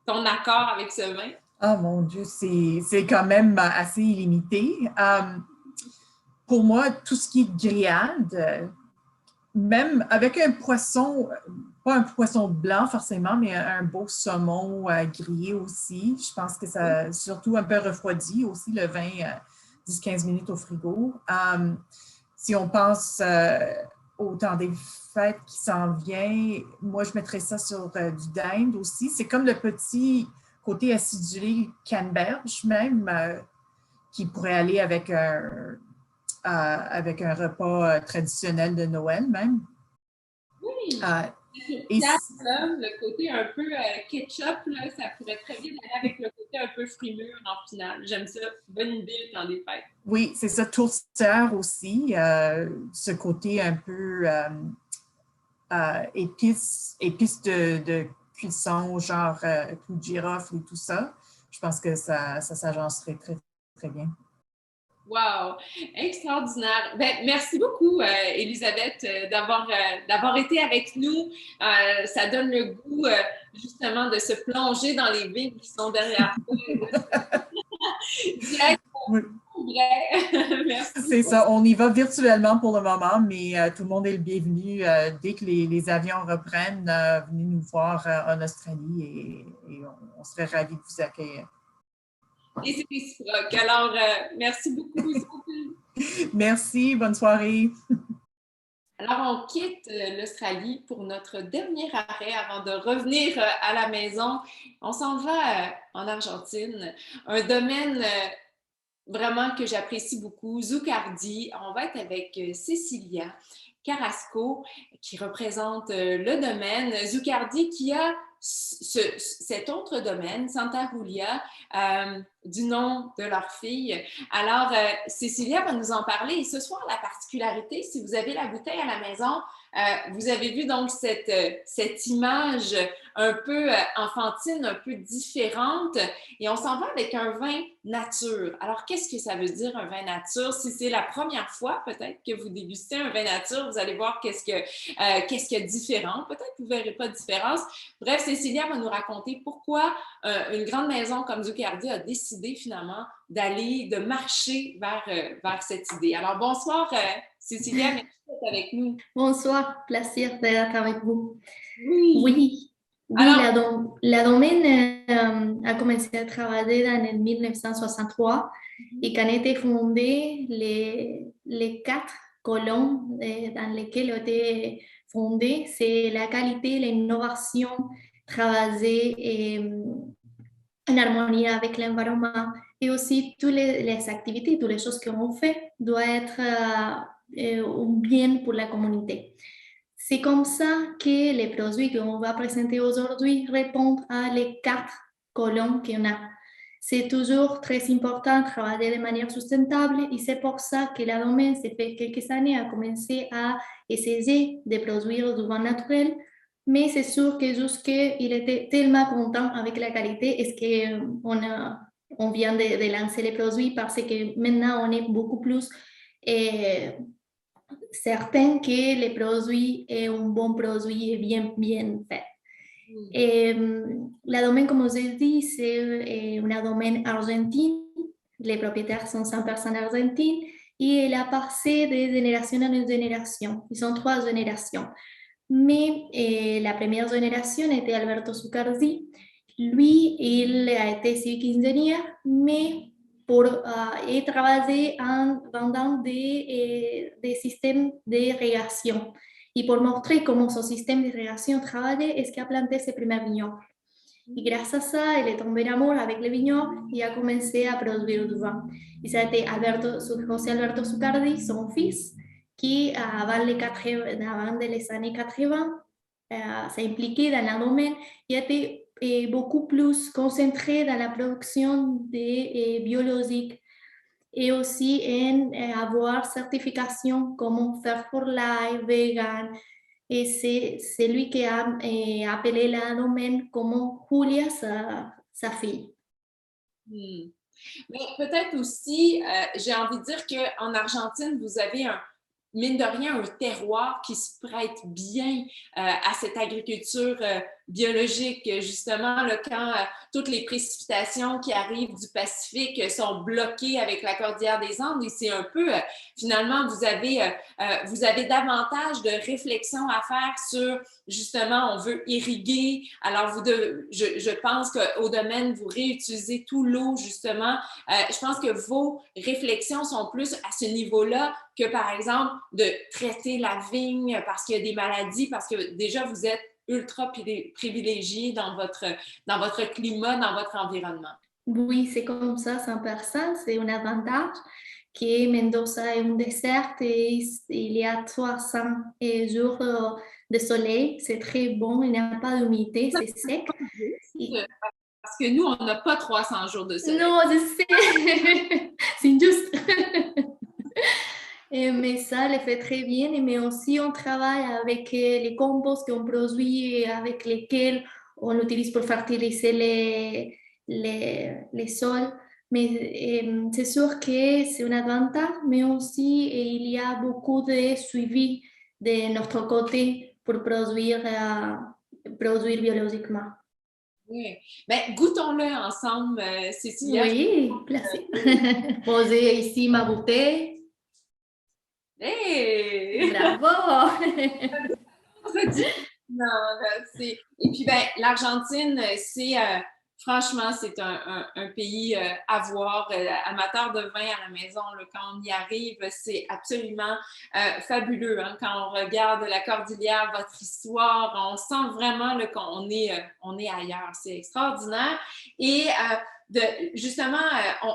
ton accord avec ce vin? Oh mon Dieu, c'est quand même assez illimité. Pour moi, tout ce qui est grillade, même avec un poisson, pas un poisson blanc forcément, mais un beau saumon grillé aussi. Je pense que ça, surtout un peu refroidi aussi, le vin 10-15 minutes au frigo. Si on pense au temps des fêtes qui s'en vient, moi, je mettrais ça sur du dinde aussi. C'est comme le petit côté acidulé canneberge même, qui pourrait aller avec un repas traditionnel de Noël même. Oui, Euh, sur et place, là, le côté un peu ketchup, là, ça pourrait très bien aller avec le côté un peu frimure en finale. J'aime ça. Bonne idée dans des fêtes. oui, c'est ça, tourtière aussi, ce côté un peu épices de cuisson, genre clou de girofle et tout ça. Je pense que ça s'agencerait très, très bien. Wow! Extraordinaire. Ben, merci beaucoup, Elisabeth, d'avoir été avec nous. Ça donne le goût, justement, de se plonger dans les vignes qui sont derrière toi. D'y être Oui. vrai. Merci C'est beaucoup. ça, on y va virtuellement pour le moment, mais tout le monde est le bienvenu. Dès que les avions reprennent, venez nous voir en Australie et on serait ravis de vous accueillir. Et c'est réciproque. Alors, merci beaucoup, Sophie. Merci, bonne soirée. Alors, on quitte l'Australie pour notre dernier arrêt avant de revenir à la maison. On s'en va en Argentine, un domaine vraiment que j'apprécie beaucoup, Zucardi. On va être avec Cecilia Carrasco qui représente le domaine. Zucardi qui a cet autre domaine, Santa Julia, du nom de leur fille. Alors, Cecilia va nous en parler. Et ce soir, la particularité, si vous avez la bouteille à la maison, vous avez vu donc cette image un peu enfantine, un peu différente. Et on s'en va avec un vin nature. Alors, qu'est-ce que ça veut dire un vin nature? Si c'est la première fois, peut-être que vous dégustez un vin nature, vous allez voir qu'est-ce qu'il y a de différent. Peut-être que vous ne verrez pas de différence. Bref, Cécilia va nous raconter pourquoi une grande maison comme Zucardi a décidé finalement de marcher vers cette idée. Alors, bonsoir, Cécilia, merci d'être avec nous. Bonsoir, plaisir d'être avec vous. Oui. Oui, Alors, la domaine a commencé à travailler en 1963 et quand été fondé, les 4 colonnes dans lesquelles ont été fondées, c'est la qualité, l'innovation, travailler en harmonie avec l'environnement et aussi toutes les activités, toutes les choses qu'on fait doivent être un bien pour la communauté. C'est comme ça que les produits qu'on va présenter aujourd'hui répondent à les 4 colonnes qu'on a. C'est toujours très important de travailler de manière sustentable et c'est pour ça que la domaine, ça fait quelques années, a commencé à essayer de produire du vin naturel. Mais c'est sûr que jusqu'il était tellement content avec la qualité, est-ce qu'on vient de lancer les produits parce que maintenant on est beaucoup plus certain que le produit est un bon produit et bien fait. La domaine, comme je dis, c'est un domaine argentin. Les propriétaires sont 100% argentines et elle a passé de génération en génération. Ils sont 3 générations. Mais la première génération était Alberto Zucardi. Lui, il a été civil ingénieur, mais il travaillait en vendant des systèmes de régation. Et pour montrer comment son système de régation travaillait, est-ce qu'il a planté ses premiers vignobles. Et grâce à ça, il est tombé en amour avec les vignobles et a commencé à produire du vin. Et ça a été José Alberto Zucardi, son fils, qui, avant les années 80, s'est impliqué dans le domaine et a été beaucoup plus concentré dans la production de biologique et aussi en avoir certification comme Fair for Life, vegan. Et c'est lui qui a appelé le domaine comme Julia, sa fille. Mais peut-être aussi, j'ai envie de dire qu'en Argentine, vous avez mine de rien, un terroir qui se prête bien à cette agriculture biologique, justement, là, quand toutes les précipitations qui arrivent du Pacifique sont bloquées avec la cordillère des Andes. Et c'est un peu, finalement, vous avez davantage de réflexion à faire sur, justement, on veut irriguer. Alors, je pense qu'au domaine, vous réutilisez tout l'eau, justement. Je pense que vos réflexions sont plus à ce niveau-là que, par exemple, de traiter la vigne parce qu'il y a des maladies, parce que déjà, vous êtes ultra privilégié dans votre climat, dans votre environnement. Oui, c'est comme ça, 100%. C'est un avantage que Mendoza est un désert et il y a 300 jours de soleil. C'est très bon, il n'y a pas d'humidité, c'est sec. Parce que nous, on n'a pas 300 jours de soleil. Non, je sais. C'est injuste. Mais ça le fait très bien. Mais aussi, on travaille avec les composts qu'on produit et avec lesquels on utilise pour fertiliser les sols. Mais c'est sûr que c'est un avantage, mais aussi il y a beaucoup de suivi de notre côté pour produire biologiquement. Oui. Bien, goûtons-le ensemble, Cécilia. Oui, plaisir. Poser ici ma bouteille. Hey! Bravo! Et puis, ben, l'Argentine, franchement, c'est un pays à voir. Amateur de vin à la maison, là, quand on y arrive, c'est absolument fabuleux. Hein? Quand on regarde la cordillère, votre histoire, on sent vraiment là, qu'on est ailleurs. C'est extraordinaire. Et justement,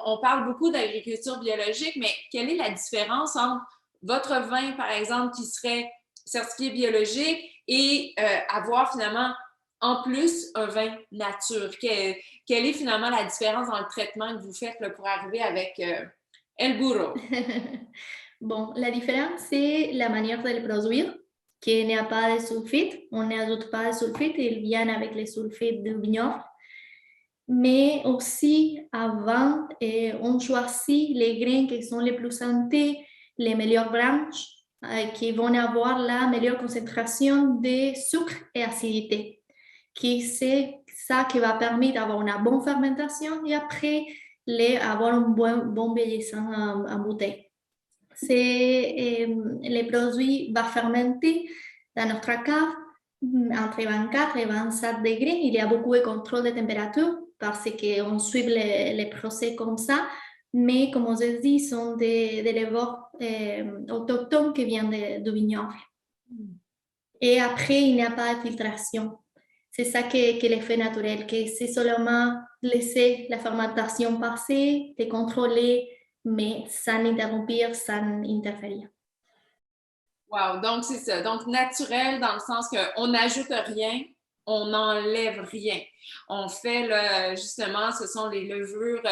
on parle beaucoup d'agriculture biologique, mais quelle est la différence entre votre vin, par exemple, qui serait certifié biologique et avoir finalement en plus un vin nature? Quelle est finalement la différence dans le traitement que vous faites là, pour arriver avec El Burro? Bon, la différence, c'est la manière de le produire, qu'il n'y a pas de sulfite. On n'ajoute pas de sulfite, ils viennent avec les sulfites du vignoble. Mais aussi, avant, on choisit les grains qui sont les plus santé, les meilleures branches, qui vont avoir la meilleure concentration de sucre et acidité, qui c'est ça qui va permettre d'avoir une bonne fermentation et après avoir un bon vieillissement en bouteille. Les produits vont fermenter dans notre cave entre 24 et 27 degrés. Il y a beaucoup de contrôle de température parce qu'on suit les procès comme ça. Mais comme je dis, ce sont des éleveurs autochtones qui viennent du vignoble. Et après, il n'y a pas de filtration. C'est ça qui est l'effet naturel, que c'est seulement laisser la fermentation passer, de contrôler, mais sans interrompre, sans interférer. Wow, donc c'est ça. Donc naturel dans le sens qu'on n'ajoute rien, on n'enlève rien. On fait, là, justement, ce sont les levures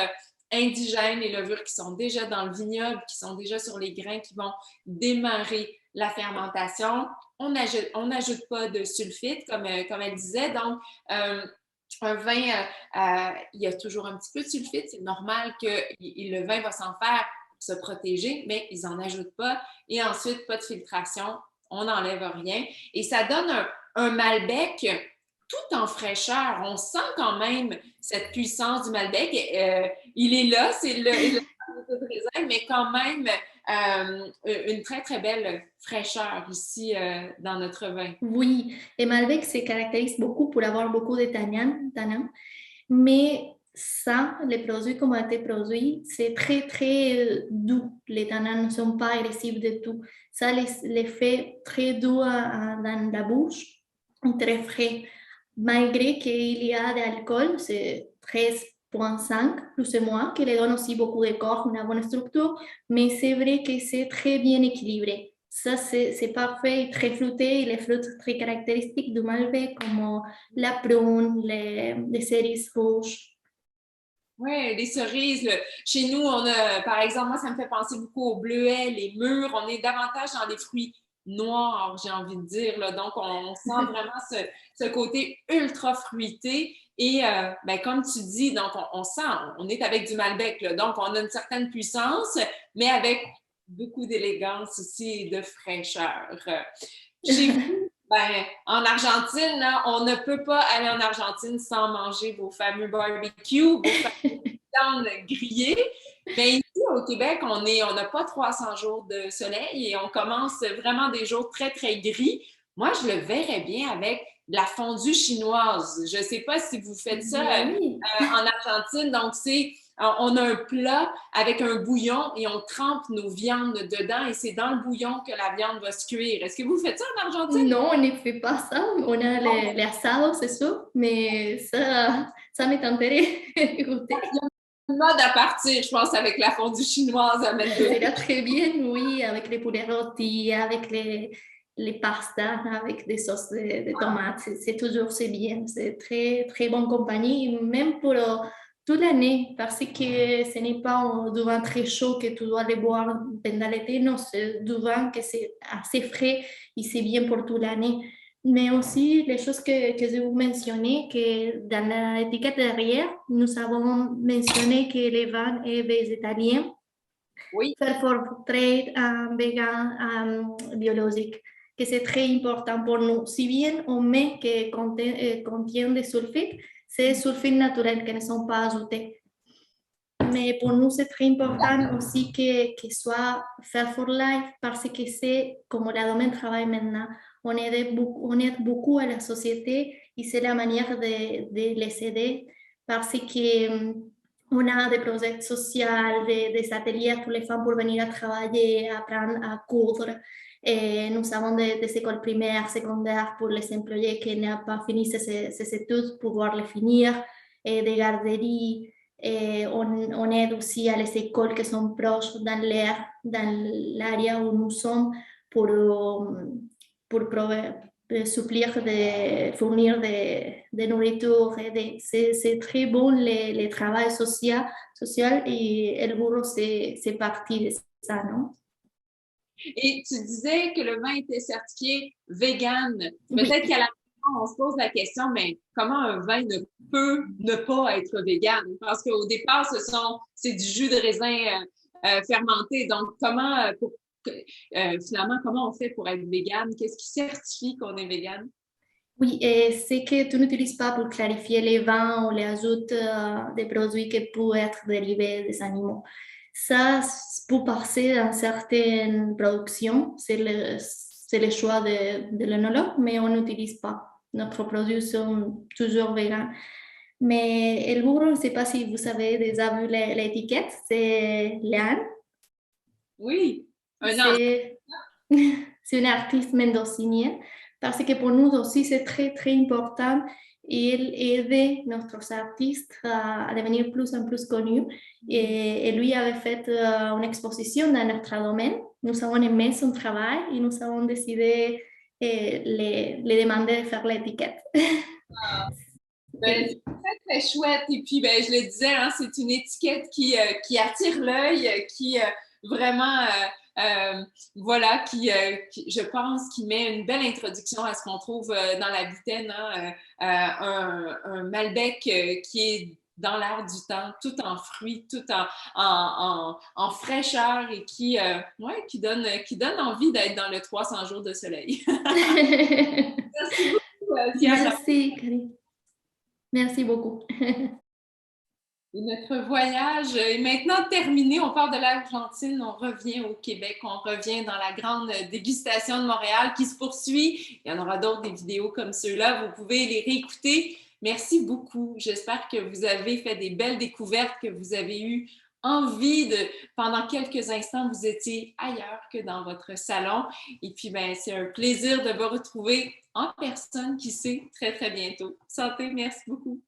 indigènes, les levures qui sont déjà dans le vignoble, qui sont déjà sur les grains, qui vont démarrer la fermentation. On n'ajoute pas de sulfite, comme elle disait. Donc, un vin, il y a toujours un petit peu de sulfite. C'est normal que le vin va s'en faire pour se protéger, mais ils n'en ajoutent pas. Et ensuite, pas de filtration. On n'enlève rien. Et ça donne un Malbec tout en fraîcheur. On sent quand même cette puissance du Malbec. Il est là, c'est le raisin, mais quand même une très, très belle fraîcheur ici dans notre vin. Oui, et Malbec se caractérise beaucoup pour avoir beaucoup de tanins, mais ça, les produits qui ont été produits, c'est très, très doux. Les tanins ne sont pas agressifs du tout. Ça les fait très doux dans la bouche, très frais. Malgré qu'il y a de l'alcool, c'est 13,5 plus ou moins, qui les donne aussi beaucoup de corps, une bonne structure, mais c'est vrai que c'est très bien équilibré. Ça, c'est parfait, très fruité, et les fruits très caractéristiques du Malbec, comme la prune, les cerises rouges. Oui, les cerises. Chez nous, on a, par exemple, moi, ça me fait penser beaucoup aux bleuets, les mûres. On est davantage dans des fruits noirs, j'ai envie de dire. Là. Donc, on sent vraiment ce côté ultra fruité. Et ben, comme tu dis, donc on sent, on est avec du Malbec. Là. Donc, on a une certaine puissance, mais avec beaucoup d'élégance aussi et de fraîcheur. Chez vous, Ben, en Argentine, là, on ne peut pas aller en Argentine sans manger vos fameux barbecues, vos fameuses viandes grillées. Mais ici, au Québec, on n'a pas 300 jours de soleil et on commence vraiment des jours très, très gris. Moi, je le verrais bien avec de la fondue chinoise. Je ne sais pas si vous faites ça Oui. en Argentine. Donc, on a un plat avec un bouillon et on trempe nos viandes dedans et c'est dans le bouillon que la viande va se cuire. Est-ce que vous faites ça en Argentine? Non, on ne fait pas ça. On a les asados, c'est ça, mais ça me tenterait de goûter. Une mode à partir, je pense, avec la fondue chinoise à mettre C'est là très bien, oui, avec les poulets rôtis, avec les pastas, avec des sauces de tomates. C'est toujours c'est bien. C'est très, très bonne compagnie, même pour toute l'année, parce que ce n'est pas du vin très chaud que tu dois le boire pendant l'été. Non, c'est du vin que c'est assez frais et c'est bien pour toute l'année. Mais aussi, les choses que je vous mentionnais, que dans l'étiquette derrière, nous avons mentionné que le vin est végétalien, Oui. fair for trade, vegan, biologique, que c'est très important pour nous. Si bien on met que contient des sulfites, c'est des sulfites naturels qui ne sont pas ajoutés. Mais pour nous, c'est très important aussi que soit fair for life parce que c'est comme le domaine travaille maintenant. On aide beaucoup à la société et c'est la manière de les aider parce que on a des projets sociaux, des ateliers pour les femmes pour venir à travailler, apprendre à coudre. Et nous avons des écoles primaires, secondaires pour les employés qui n'ont pas fini ces études, pouvoir les finir, et des garderies. Et on aide aussi à les écoles qui sont proches dans l'area où nous sommes pour supplir, fournir de nourriture. C'est très bon le travail social et le boulot, c'est partie de ça, non? Et tu disais que le vin était certifié vegan. Oui. Peut-être qu'à la fin, on se pose la question, mais comment un vin ne peut ne pas être vegan? Parce qu'au départ, c'est du jus de raisin fermenté. Donc, finalement, comment on fait pour être vegan? Qu'est-ce qui certifie qu'on est vegan? Oui, c'est que tu n'utilises pas pour clarifier les vins ou les ajoutes des produits qui peuvent être dérivés des animaux. Ça peut passer dans certaines productions, c'est le choix de l'œnologue, mais on n'utilise pas. Notre produits sont toujours végans. Mais le bourreau, je ne sais pas si vous avez déjà vu l'étiquette, c'est Léane. Oui, C'est une artiste mendocinienne parce que pour nous aussi c'est très très important et elle aide notre artiste à devenir plus en plus connu et lui avait fait une exposition dans notre domaine. Nous avons aimé son travail et nous avons décidé les demander de faire l'étiquette. Ben, c'est très, très chouette. Et puis, ben, je le disais, hein, c'est une étiquette qui attire l'œil, qui vraiment, voilà, je pense, qui met une belle introduction à ce qu'on trouve dans la bouteille, hein, un Malbec qui est dans l'air du temps, tout en fruits, tout en fraîcheur et ouais, qui donne envie d'être dans le 300 jours de soleil. Merci beaucoup, Diane. Merci, Karine. Merci beaucoup. Et notre voyage est maintenant terminé. On part de l'Argentine, on revient au Québec, on revient dans la grande dégustation de Montréal qui se poursuit. Il y en aura d'autres, des vidéos comme ceux-là. Vous pouvez les réécouter. Merci beaucoup. J'espère que vous avez fait des belles découvertes, que vous avez eu envie pendant quelques instants, vous étiez ailleurs que dans votre salon. Et puis, ben, c'est un plaisir de vous retrouver en personne, qui sait, très, très bientôt. Santé, merci beaucoup.